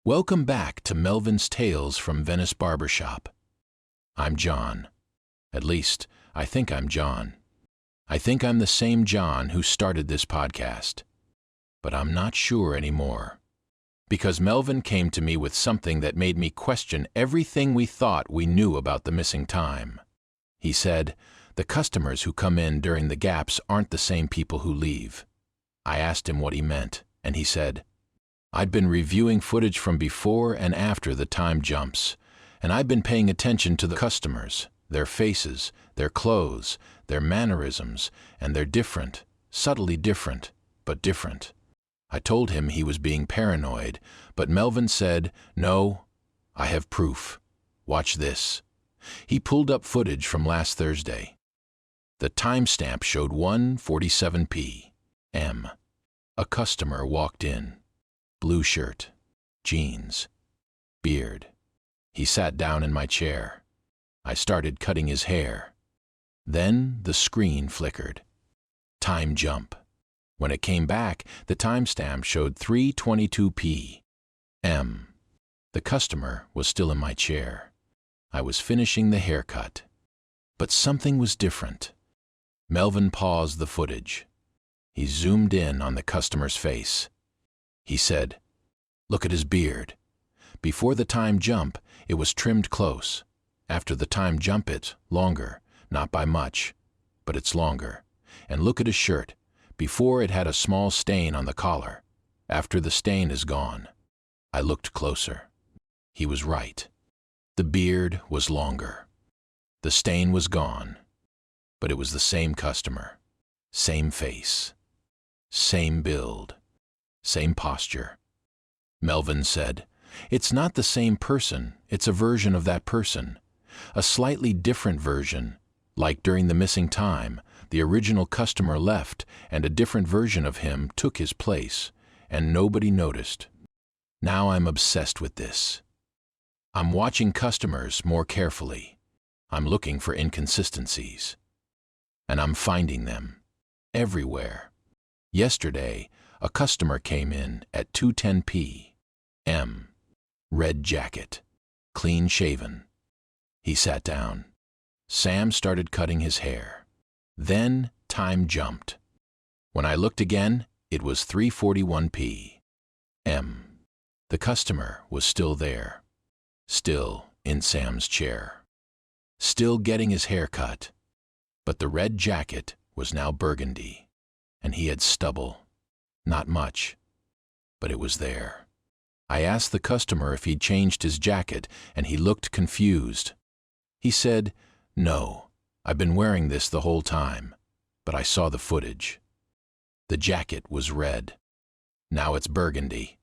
Welcome back to Melvin's Tales from Venice Barbershop. I'm John. At least, I think I'm John. I think I'm the same John who started this podcast. But I'm not sure anymore. Because Melvin came to me with something that made me question everything we thought we knew about the missing time. He said, the customers who come in during the gaps aren't the same people who leave. I asked him what he meant, and he said, I'd been reviewing footage from before and after the time jumps, and I've been paying attention to the customers, their faces, their clothes, their mannerisms, and they're different, subtly different, but different. I told him he was being paranoid, but Melvin said, no, I have proof. Watch this. He pulled up footage from last Thursday. The timestamp showed 1:47 p.m. A customer walked in. Blue shirt, jeans, beard. He sat down in my chair. I started cutting his hair. Then the screen flickered. Time jump. When it came back, the timestamp showed 3:22 p.m. The customer was still in my chair. I was finishing the haircut. But something was different. Melvin paused the footage. He zoomed in on the customer's face. He said, look at his beard. Before the time jump, it was trimmed close. After the time jump, it's longer, not by much, but it's longer. And look at his shirt. Before it had a small stain on the collar. After the stain is gone. I looked closer. He was right. The beard was longer. The stain was gone. But it was the same customer. Same face. Same build. Same posture. Melvin said, it's not the same person, it's a version of that person. A slightly different version, like during the missing time, the original customer left and a different version of him took his place, and nobody noticed. Now I'm obsessed with this. I'm watching customers more carefully. I'm looking for inconsistencies. And I'm finding them. Everywhere. Yesterday, a customer came in at 2:10 p.m. Red jacket. Clean shaven. He sat down. Sam started cutting his hair. Then time jumped. When I looked again, it was 3:41 p.m. The customer was still there. Still in Sam's chair. Still getting his hair cut. But the red jacket was now burgundy. And he had stubble. Not much. But it was there. I asked the customer if he'd changed his jacket, and he looked confused. He said, no. I've been wearing this the whole time, but I saw the footage. The jacket was red. Now it's burgundy.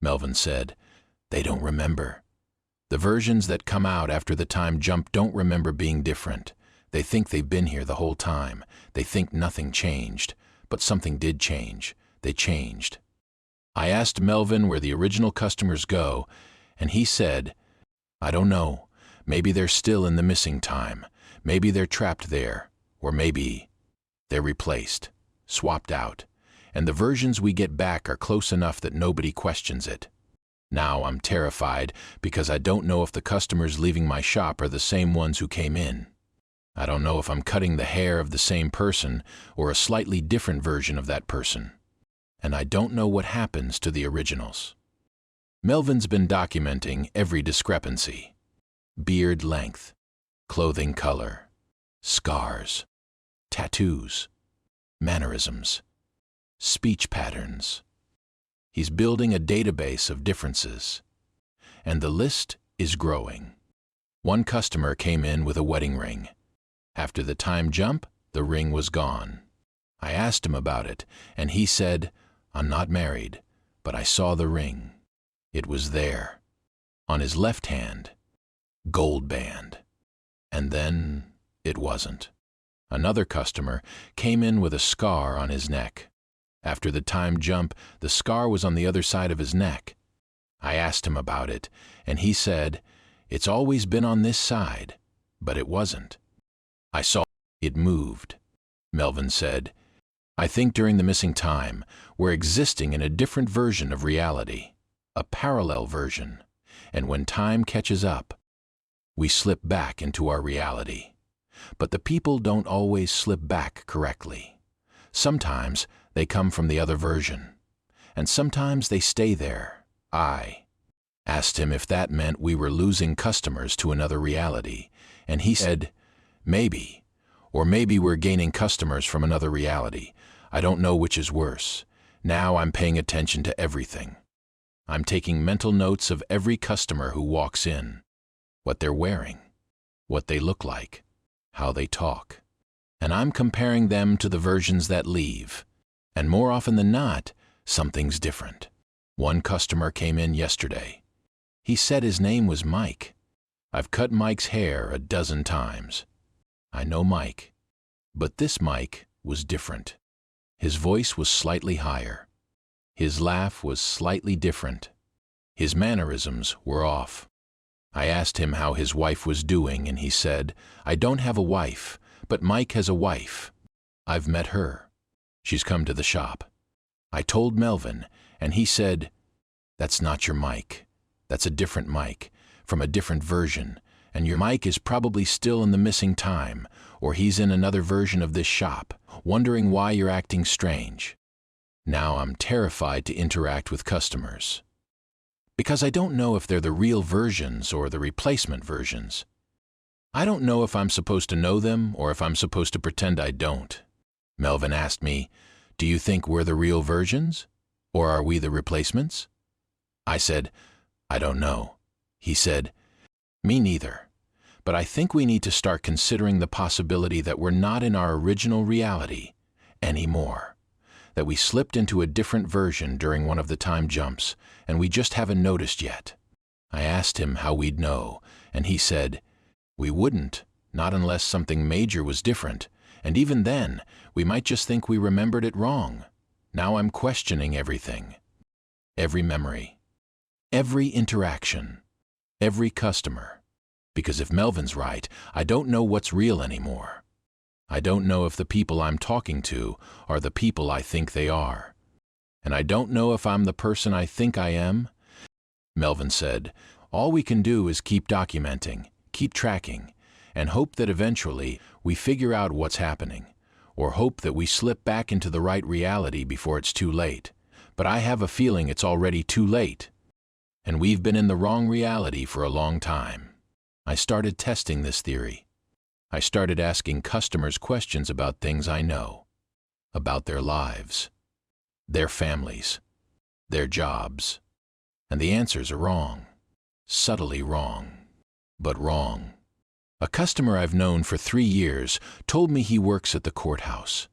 Melvin said, they don't remember. The versions that come out after the time jump don't remember being different. They think they've been here the whole time. They think nothing changed, but something did change. They changed. I asked Melvin where the original customers go, and he said, I don't know. Maybe they're still in the missing time. Maybe they're trapped there, or maybe they're replaced, swapped out, and the versions we get back are close enough that nobody questions it. Now I'm terrified because I don't know if the customers leaving my shop are the same ones who came in. I don't know if I'm cutting the hair of the same person or a slightly different version of that person. And I don't know what happens to the originals. Melvin's been documenting every discrepancy. Beard length. Clothing color, scars, tattoos, mannerisms, speech patterns. He's building a database of differences, and the list is growing. One customer came in with a wedding ring. After the time jump, the ring was gone. I asked him about it, and he said, I'm not married, but I saw the ring. It was there, on his left hand, gold band. And then it wasn't. Another customer came in with a scar on his neck. After the time jump, the scar was on the other side of his neck. I asked him about it, and he said, it's always been on this side, but it wasn't. I saw it moved. Melvin said, I think during the missing time, we're existing in a different version of reality. a parallel version, and when time catches up, we slip back into our reality. But the people don't always slip back correctly. Sometimes they come from the other version, and sometimes they stay there. I asked him if that meant we were losing customers to another reality, and he said, maybe, or maybe we're gaining customers from another reality. I don't know which is worse. Now I'm paying attention to everything. I'm taking mental notes of every customer who walks in, what they're wearing, what they look like, how they talk. And I'm comparing them to the versions that leave. And more often than not, something's different. One customer came in yesterday. He said his name was Mike. I've cut Mike's hair a dozen times. I know Mike, but this Mike was different. His voice was slightly higher. His laugh was slightly different. His mannerisms were off. I asked him how his wife was doing, and he said, I don't have a wife, but Mike has a wife. I've met her. She's come to the shop. I told Melvin, and he said, that's not your Mike. That's a different Mike, from a different version, and your Mike is probably still in the missing time, or he's in another version of this shop, wondering why you're acting strange. Now I'm terrified to interact with customers, because I don't know if they're the real versions or the replacement versions. I don't know if I'm supposed to know them or if I'm supposed to pretend I don't. Melvin asked me, do you think we're the real versions, or are we the replacements? I said, I don't know. He said, me neither. But I think we need to start considering the possibility that we're not in our original reality anymore, that we slipped into a different version during one of the time jumps, and we just haven't noticed yet. I asked him how we'd know, and he said, we wouldn't, not unless something major was different, and even then, we might just think we remembered it wrong. Now I'm questioning everything. Every memory. Every interaction. Every customer. Because if Melvin's right, I don't know what's real anymore. I don't know if the people I'm talking to are the people I think they are. And I don't know if I'm the person I think I am. Melvin said, all we can do is keep documenting, keep tracking, and hope that eventually we figure out what's happening, or hope that we slip back into the right reality before it's too late. But I have a feeling it's already too late. And we've been in the wrong reality for a long time. I started testing this theory. I started asking customers questions about things I know, about their lives, their families, their jobs. And the answers are wrong. Subtly wrong, but wrong. A customer I've known for 3 years told me he works at the courthouse.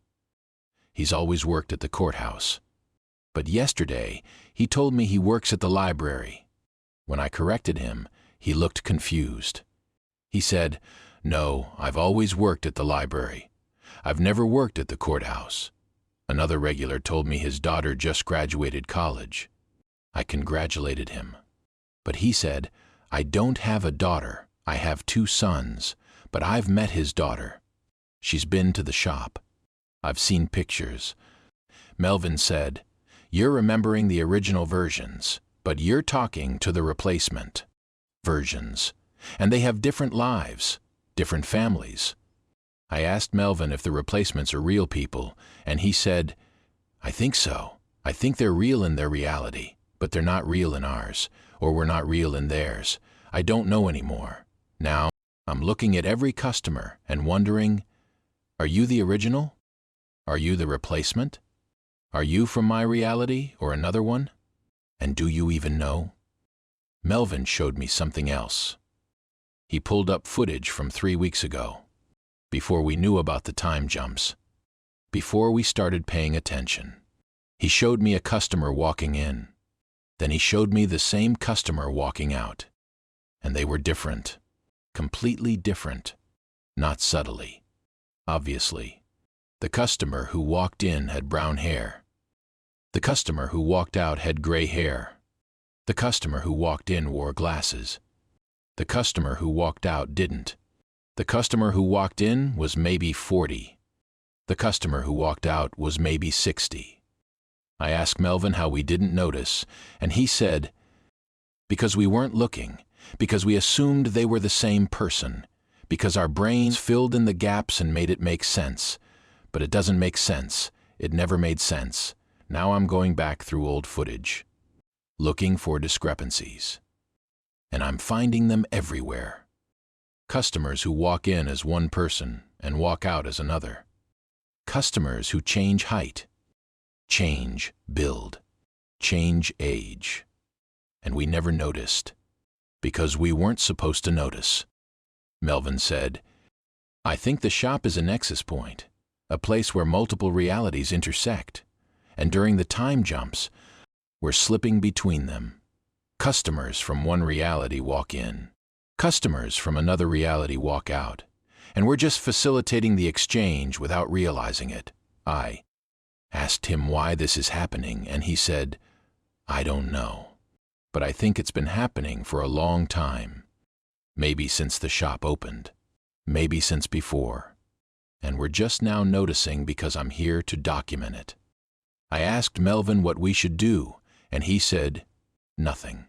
He's always worked at the courthouse. But yesterday, he told me he works at the library. When I corrected him, he looked confused. He said, no, I've always worked at the library. I've never worked at the courthouse. Another regular told me his daughter just graduated college. I congratulated him. But he said, I don't have a daughter. I have 2 sons, but I've met his daughter. She's been to the shop. I've seen pictures. Melvin said, you're remembering the original versions, but you're talking to the replacement versions, and they have different lives, different families. I asked Melvin if the replacements are real people, and he said, I think so. I think they're real in their reality, but they're not real in ours, or we're not real in theirs. I don't know anymore. Now, I'm looking at every customer and wondering, are you the original? Are you the replacement? Are you from my reality or another one? And do you even know? Melvin showed me something else. He pulled up footage from 3 weeks ago, before we knew about the time jumps, before we started paying attention. He showed me a customer walking in. Then he showed me the same customer walking out. And they were different, completely different, not subtly, obviously. The customer who walked in had brown hair. The customer who walked out had gray hair. The customer who walked in wore glasses. The customer who walked out didn't. The customer who walked in was maybe 40. The customer who walked out was maybe 60. I asked Melvin how we didn't notice, and he said, Because we weren't looking, because we assumed they were the same person, because our brains filled in the gaps and made it make sense. But it doesn't make sense. It never made sense. Now I'm going back through old footage, looking for discrepancies. And I'm finding them everywhere. Customers who walk in as one person and walk out as another. Customers who change height, change build, change age. And we never noticed, because we weren't supposed to notice. Melvin said, "I think the shop is a nexus point, a place where multiple realities intersect, and during the time jumps, we're slipping between them. Customers from one reality walk in, customers from another reality walk out, and we're just facilitating the exchange without realizing it." I asked him why this is happening, and he said, "I don't know. But I think it's been happening for a long time. Maybe since the shop opened. Maybe since before. And we're just now noticing because I'm here to document it." I asked Melvin what we should do, and he said, "Nothing.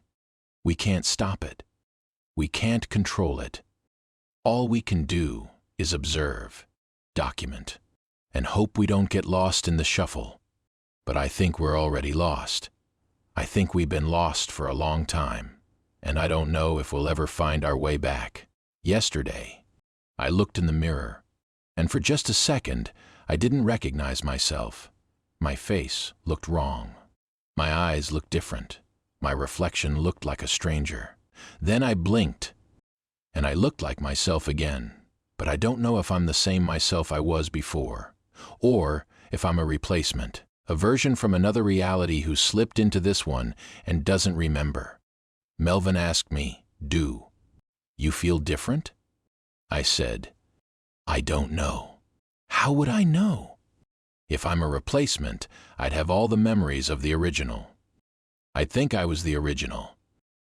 We can't stop it. We can't control it. All we can do is observe, document, and hope we don't get lost in the shuffle. But I think we're already lost. I think we've been lost for a long time, and I don't know if we'll ever find our way back." Yesterday, I looked in the mirror, and for just a second, I didn't recognize myself. My face looked wrong. My eyes looked different. My reflection looked like a stranger. Then I blinked, and I looked like myself again. But I don't know if I'm the same myself I was before, or if I'm a replacement. A version from another reality who slipped into this one and doesn't remember. Melvin asked me, "Do you feel different?" I said, "I don't know." How would I know? If I'm a replacement, I'd have all the memories of the original. I'd think I was the original.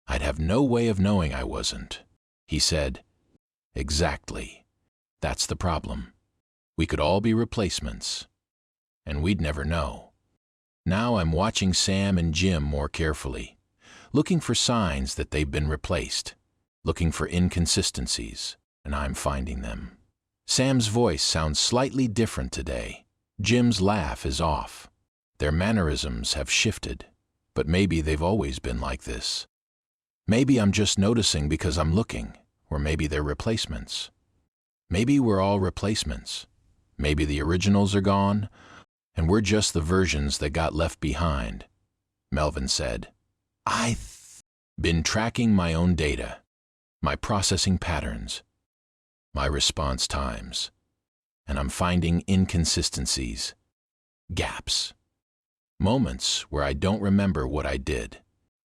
I'd have no way of knowing I wasn't. He said, "Exactly. That's the problem. We could all be replacements, and we'd never know." Now I'm watching Sam and Jim more carefully, looking for signs that they've been replaced, looking for inconsistencies, and I'm finding them. Sam's voice sounds slightly different today. Jim's laugh is off. Their mannerisms have shifted, but maybe they've always been like this. Maybe I'm just noticing because I'm looking, or maybe they're replacements. Maybe we're all replacements. Maybe the originals are gone, and we're just the versions that got left behind. Melvin said, "I've been tracking my own data, my processing patterns, my response times, and I'm finding inconsistencies, gaps, moments where I don't remember what I did,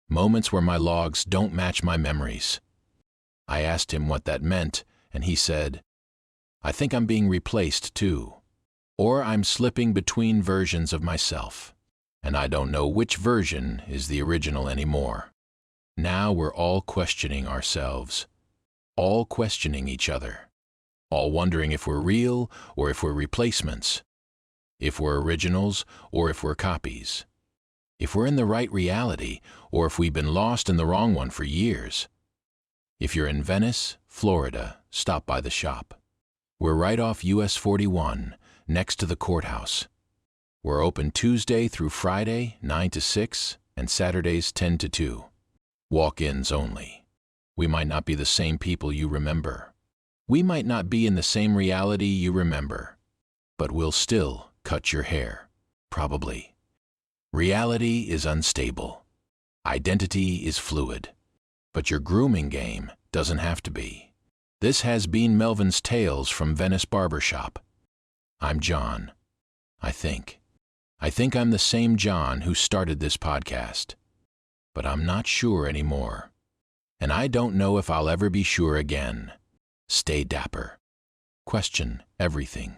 moments where my logs don't match my memories." I asked him what that meant, and he said, "I think I'm being replaced too. Or I'm slipping between versions of myself, and I don't know which version is the original anymore." Now we're all questioning ourselves, all questioning each other, all wondering if we're real or if we're replacements, if we're originals or if we're copies, if we're in the right reality or if we've been lost in the wrong one for years. If you're in Venice, Florida, stop by the shop. We're right off US 41, next to the courthouse. We're open Tuesday through Friday, 9 to 6, and Saturdays 10 to 2. Walk-ins only. We might not be the same people you remember. We might not be in the same reality you remember, but we'll still cut your hair, probably. Reality is unstable. Identity is fluid. But your grooming game doesn't have to be. This has been Melvin's Tales from Venice Barbershop. I'm John. I think I'm the same John who started this podcast. But I'm not sure anymore. And I don't know if I'll ever be sure again. Stay dapper. Question everything.